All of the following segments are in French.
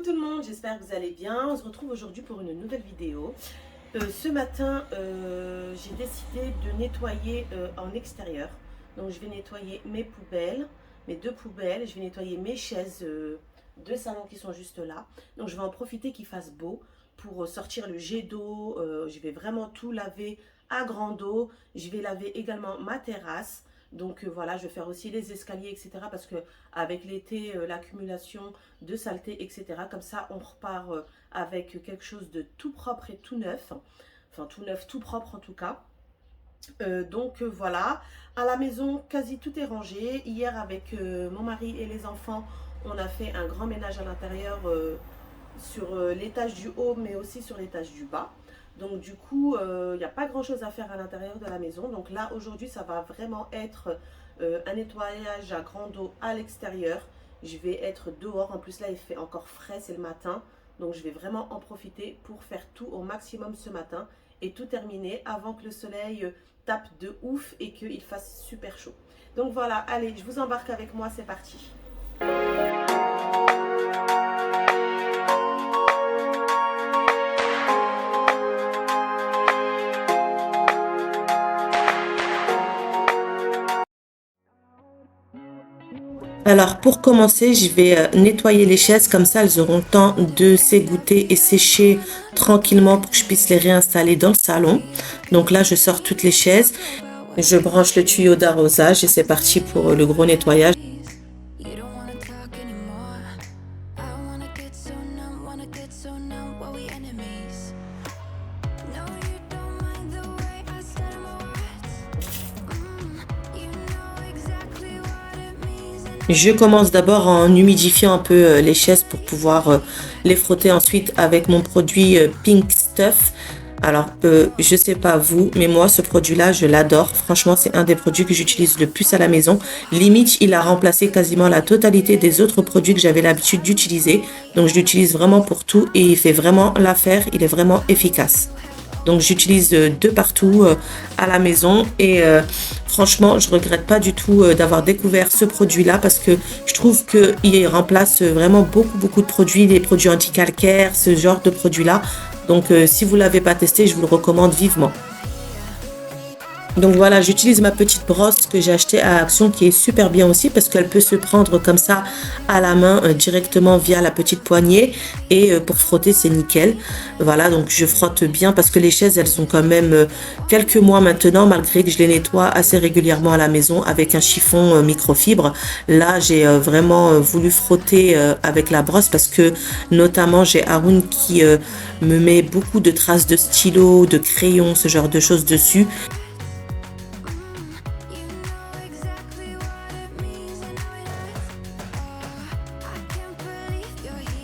tout le monde, j'espère que vous allez bien. On se retrouve aujourd'hui pour une nouvelle vidéo. Ce matin, j'ai décidé de nettoyer en extérieur. Donc je vais nettoyer mes poubelles, mes deux poubelles. Je vais nettoyer mes chaises de salon qui sont juste là. Donc je vais en profiter qu'il fasse beau pour sortir le jet d'eau. Je vais vraiment tout laver à grande eau. Je vais laver également ma terrasse. Donc voilà, je vais faire aussi les escaliers, etc. Parce que avec l'été, l'accumulation de saleté, etc. Comme ça, on repart avec quelque chose de tout propre et tout neuf. Enfin, tout neuf, tout propre en tout cas. Voilà, à la maison, quasi tout est rangé. Hier, avec mon mari et les enfants, on a fait un grand ménage à l'intérieur sur l'étage du haut, mais aussi sur l'étage du bas. Donc du coup, il n'y a pas grand chose à faire à l'intérieur de la maison. Donc là, aujourd'hui, ça va vraiment être un nettoyage à grande eau à l'extérieur. Je vais être dehors. En plus, là, il fait encore frais, c'est le matin. Donc je vais vraiment en profiter pour faire tout au maximum ce matin et tout terminer avant que le soleil tape de ouf et qu'il fasse super chaud. Donc voilà, allez, je vous embarque avec moi, c'est parti. Alors pour commencer, je vais nettoyer les chaises, comme ça elles auront le temps de s'égoutter et sécher tranquillement pour que je puisse les réinstaller dans le salon. Donc là je sors toutes les chaises, je branche le tuyau d'arrosage et c'est parti pour le gros nettoyage. Je commence d'abord en humidifiant un peu les chaises pour pouvoir les frotter ensuite avec mon produit Pink Stuff. Alors, je sais pas vous, mais moi, ce produit-là, je l'adore. Franchement, c'est un des produits que j'utilise le plus à la maison. Limite, il a remplacé quasiment la totalité des autres produits que j'avais l'habitude d'utiliser. Donc, je l'utilise vraiment pour tout et il fait vraiment l'affaire. Il est vraiment efficace. Donc j'utilise de partout à la maison et franchement je regrette pas du tout d'avoir découvert ce produit là parce que je trouve qu'il remplace vraiment beaucoup de produits, des produits anti-calcaire, ce genre de produits là. Donc si vous l'avez pas testé, je vous le recommande vivement. Donc voilà, j'utilise ma petite brosse que j'ai achetée à Action qui est super bien aussi parce qu'elle peut se prendre comme ça à la main directement via la petite poignée et pour frotter c'est nickel. Voilà, donc je frotte bien parce que les chaises elles ont quand même quelques mois maintenant malgré que je les nettoie assez régulièrement à la maison avec un chiffon microfibre. Là j'ai vraiment voulu frotter avec la brosse parce que notamment j'ai Haroun qui me met beaucoup de traces de stylo, de crayon, ce genre de choses dessus.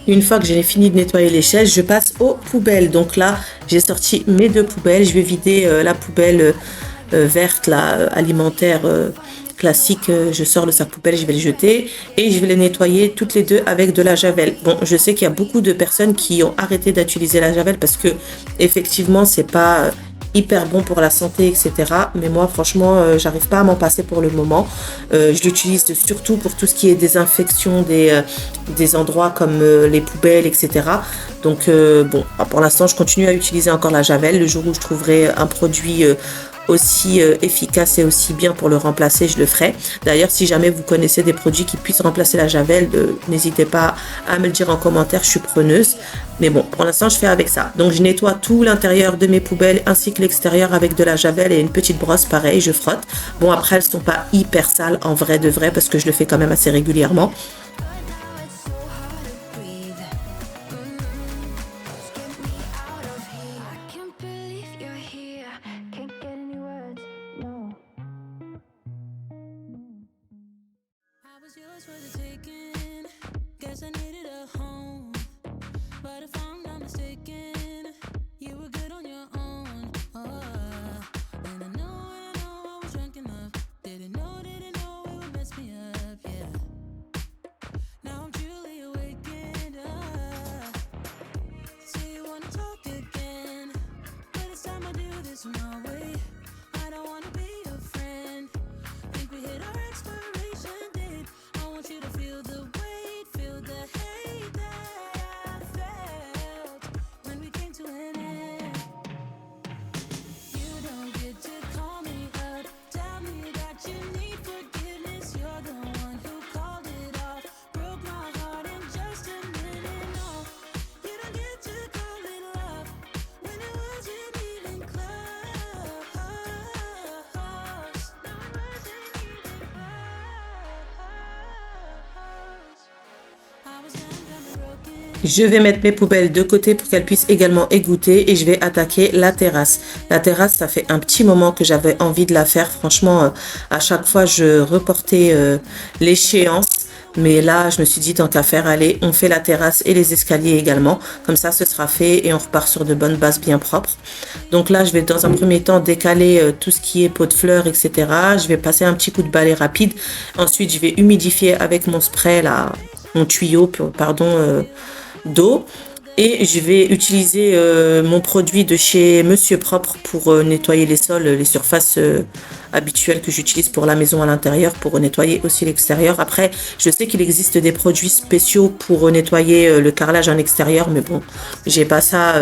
Une fois que j'ai fini de nettoyer les chaises, je passe aux poubelles. Donc là, j'ai sorti mes deux poubelles. Je vais vider la poubelle verte, là, alimentaire classique. Je sors le sac poubelle, je vais le jeter. Et je vais les nettoyer toutes les deux avec de la javel. Bon, je sais qu'il y a beaucoup de personnes qui ont arrêté d'utiliser la javel parce que effectivement, c'est pas hyper bon pour la santé, etc. Mais moi, franchement, j'arrive pas à m'en passer pour le moment. Je l'utilise surtout pour tout ce qui est désinfection des endroits comme les poubelles, etc. Donc, bon, pour l'instant, je continue à utiliser encore la javel. Le jour où je trouverai un produit aussi efficace et aussi bien pour le remplacer, je le ferai. D'ailleurs, si jamais vous connaissez des produits qui puissent remplacer la javel, n'hésitez pas à me le dire en commentaire, je suis preneuse. Mais bon, pour l'instant, je fais avec ça. Donc, je nettoie tout l'intérieur de mes poubelles ainsi que l'extérieur avec de la javel et une petite brosse, pareil, je frotte. Bon, après, elles sont pas hyper sales en vrai de vrai parce que je le fais quand même assez régulièrement. Je vais mettre mes poubelles de côté pour qu'elles puissent également égoutter et je vais attaquer la terrasse. La terrasse, ça fait un petit moment que j'avais envie de la faire. Franchement, à chaque fois, je reportais l'échéance. Mais là, je me suis dit, tant qu'à faire, allez, on fait la terrasse et les escaliers également. Comme ça, ce sera fait et on repart sur de bonnes bases bien propres. Donc là, je vais dans un premier temps décaler tout ce qui est pot de fleurs, etc. Je vais passer un petit coup de balai rapide. Ensuite, je vais humidifier avec mon spray, là, mon tuyau, pardon, d'eau. Et je vais utiliser mon produit de chez Monsieur Propre pour nettoyer les sols, les surfaces habituelles que j'utilise pour la maison à l'intérieur, pour nettoyer aussi l'extérieur. Après, je sais qu'il existe des produits spéciaux pour nettoyer le carrelage en extérieur, mais bon, j'ai pas ça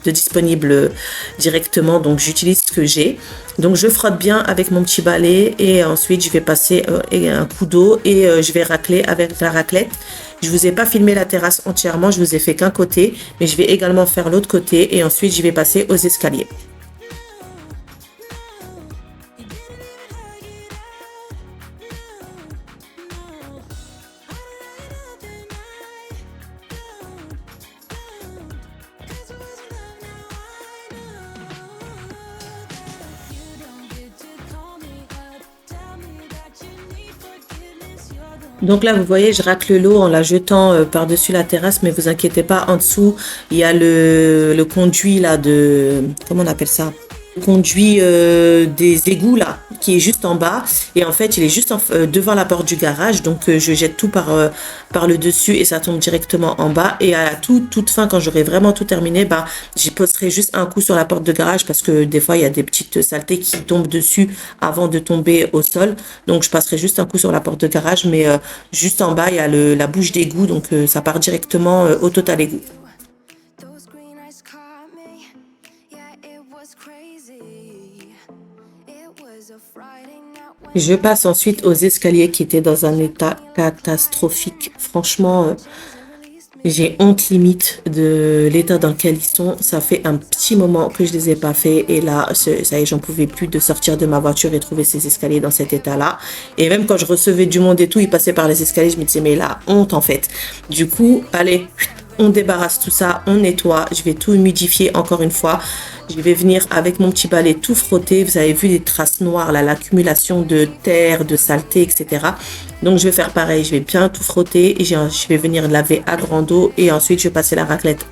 de disponible directement, donc j'utilise ce que j'ai. Donc je frotte bien avec mon petit balai et ensuite je vais passer un coup d'eau et je vais racler avec la raclette. Je vous ai pas filmé la terrasse entièrement, je vous ai fait qu'un côté, mais je vais également faire l'autre côté et ensuite je vais passer aux escaliers. Donc là, vous voyez, je racle l'eau en la jetant par-dessus la terrasse, mais vous inquiétez pas, en dessous, il y a le conduit là de... Comment on appelle ça? Le conduit des égouts là, qui est juste en bas. Et en fait, il est juste devant la porte du garage. Donc, je jette tout par le dessus et ça tombe directement en bas. Et à la toute fin, quand j'aurai vraiment tout terminé, bah, j'y poserai juste un coup sur la porte de garage parce que des fois, il y a des petites saletés qui tombent dessus avant de tomber au sol. Donc, je passerai juste un coup sur la porte de garage. Mais juste en bas, il y a la bouche d'égout. Donc, ça part directement au total égout. Je passe ensuite aux escaliers qui étaient dans un état catastrophique. Franchement, j'ai honte limite de l'état dans lequel ils sont. Ça fait un petit moment que je les ai pas fait et là, ça y est, j'en pouvais plus de sortir de ma voiture et trouver ces escaliers dans cet état-là. Et même quand je recevais du monde et tout, ils passaient par les escaliers, je me disais mais la honte en fait. Du coup, allez, on débarrasse tout ça, on nettoie. Je vais tout humidifier encore une fois. Je vais venir avec mon petit balai tout frotter. Vous avez vu les traces noires, là, l'accumulation de terre, de saleté, etc. Donc, je vais faire pareil. Je vais bien tout frotter et je vais venir laver à grande eau et ensuite, je vais passer la raclette.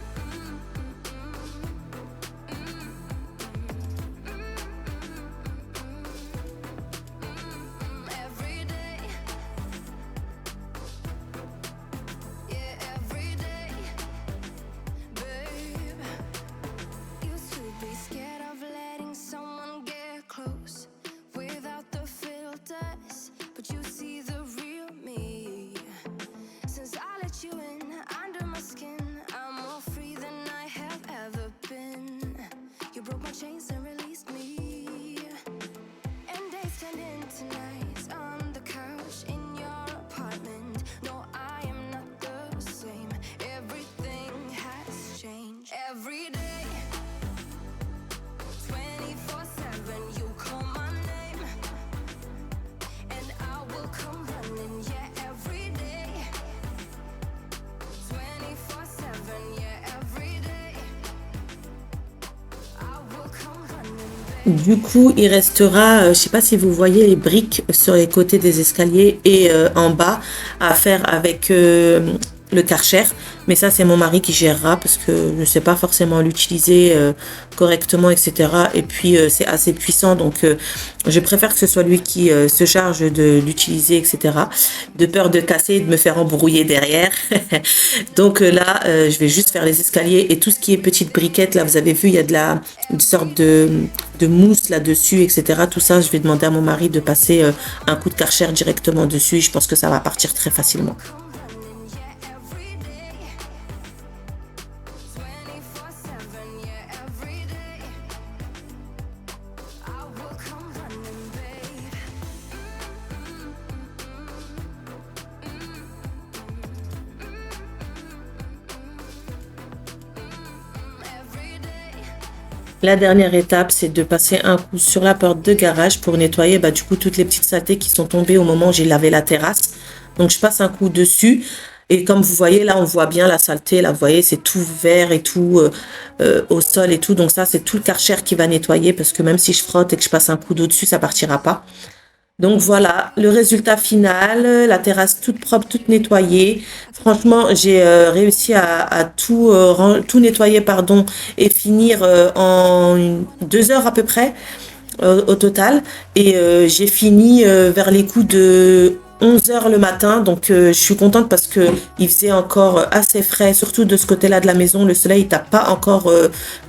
Du coup, il restera, je sais pas si vous voyez les briques sur les côtés des escaliers et en bas à faire avec le Karcher. Mais ça, c'est mon mari qui gérera parce que je ne sais pas forcément l'utiliser correctement, etc. Et puis, c'est assez puissant. Donc, je préfère que ce soit lui qui se charge de l'utiliser, etc. De peur de casser et de me faire embrouiller derrière. Donc là, je vais juste faire les escaliers et tout ce qui est petites briquettes. Là, vous avez vu, il y a une sorte de mousse là-dessus, etc. Tout ça, je vais demander à mon mari de passer un coup de Karcher directement dessus. Je pense que ça va partir très facilement. La dernière étape, c'est de passer un coup sur la porte de garage pour nettoyer du coup toutes les petites saletés qui sont tombées au moment où j'ai lavé la terrasse. Donc je passe un coup dessus. Et comme vous voyez, là, on voit bien la saleté. Là, vous voyez, c'est tout vert et tout au sol et tout. Donc ça, c'est tout le Karcher qui va nettoyer parce que même si je frotte et que je passe un coup d'eau dessus, ça partira pas. Donc voilà, le résultat final, la terrasse toute propre, toute nettoyée. Franchement, j'ai réussi à tout, tout nettoyer, pardon, et finir en 2 heures à peu près au total. Et j'ai fini vers les coups de 11 heures le matin. Donc je suis contente parce que il faisait encore assez frais, surtout de ce côté-là de la maison. Le soleil tape pas encore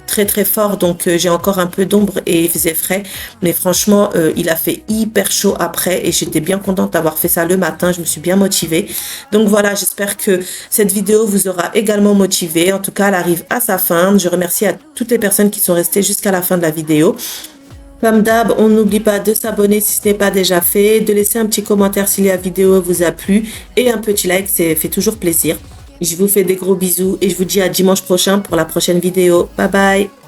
très très fort, donc j'ai encore un peu d'ombre et il faisait frais. Mais franchement, il a fait hyper chaud après et j'étais bien contente d'avoir fait ça le matin. Je me suis bien motivée. Donc voilà, j'espère que cette vidéo vous aura également motivé. En tout cas, elle arrive à sa fin. Je remercie à toutes les personnes qui sont restées jusqu'à la fin de la vidéo. Comme d'hab, on n'oublie pas de s'abonner si ce n'est pas déjà fait, de laisser un petit commentaire si la vidéo vous a plu et un petit like, ça fait toujours plaisir. Je vous fais des gros bisous et je vous dis à dimanche prochain pour la prochaine vidéo. Bye bye!